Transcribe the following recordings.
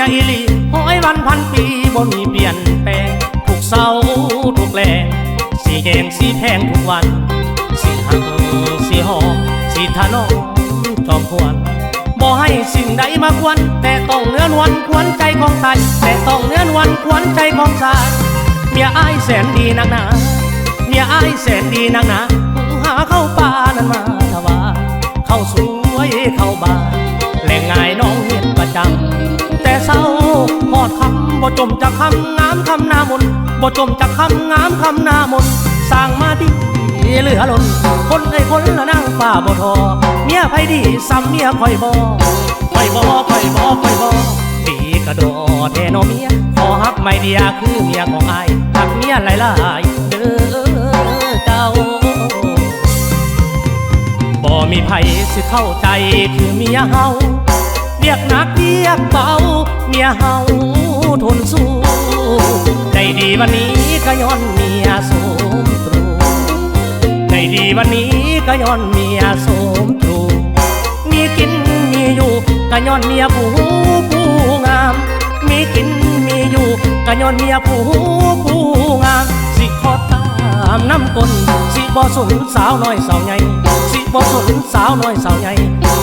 ยอีหลีห้อยวันพันปีบ่มีเปลี่ยนแปลงทุกเสาทุกแรงสีแดงสีแพงทุกวันสีหักสีหอมสีถนอมจอมพวนบ่ให้สิ่งใดมากวนแต่ต้องเนื้อนวลควรใจของตายแต่ต้องเนื้อนวลควรใจของชายเมียอ้ายแสนดีนักหนาเมียอ้ายแสนดีนักหนาหาเข้าป่านั้นมาถวายเข้าสวยเข้าบานแหล่งง่ายน้องเห็นประจำแต่เศร้าหอดคำบ่จมจากคำงามคำหน้ามนบ่จมจากคำงามคำหน้ามนสร้างมาดีเหลือล้นคนไอ้คนละนั่งป่าบ่ทอเมียไผดีซ้ำเมียคอยบ่คอยบ่คอยบ่คอยบ่ตีกระโดดแทนเมียขอฮักไม่เดียคือเมียของอ้ายฮักเมียหลายๆเด้อเจ้าบ่มีไผสิเข้าใจคือเมียเฮาเรียกหนักเรียกเบาเมียเฮาทนสู้ได้ดีวันนี้ก็ย้อนเมียสมตรูได้ดีวันนี้ก็ย้อนเมียสมตรูมีกินมีอยู่ก็ย้อนเมียผู้งามมีกินมีอยู่ก็ย้อนเมียผู้งามสิขอตามน้ำก้นสิบ่สนสาวน้อยสาวใหญ่สิบ่สนสาวน้อยสาวใหญ่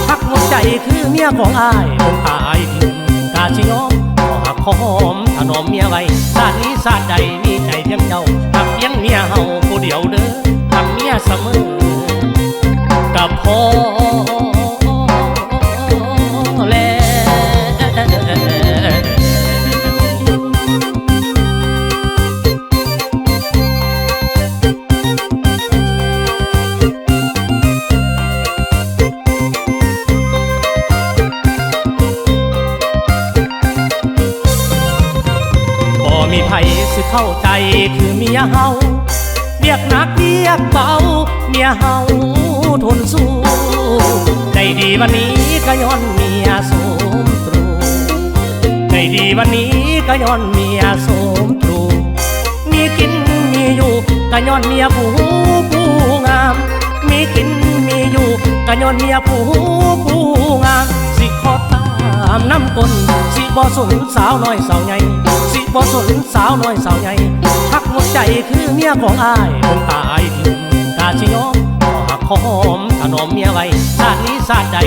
ฮักหมดใจคือเมียของอ้ายคนตายทิ้งกาชิยอมขอหักขอหอมถนอมเมียไว้ชาตินี้ชาติใดมีใจเพียงเจ้าหักเพียงเมียเฮาผู้เดียวเด้อหักเมียเสมอกับพ่อมีไผสิเข้าใจคือเมียเฮาเรียกหนักเรียกเบาเมียเฮาทนสู้ได้ดีวันนี้ก็ย้อนเมียสมตรูได้ดีวันนี้ก็ย้อนเมียสมตรูมีกินมีอยู่ก็ย้อนเมียผู้งามมีกินมีอยู่ก็ย้อนเมียผู้งามสิขอตามน้ำก้นสิบ่สนสาวน้อยสาวใหญ่สิบ่สนสาวน้อยสาวใหญ่ฮักหมดใจคือเมียของอ้ายคนตายทิ้งกาชิยอมขอหักขอหอมถนอมเมียไว้ชาตินี้ชาติใด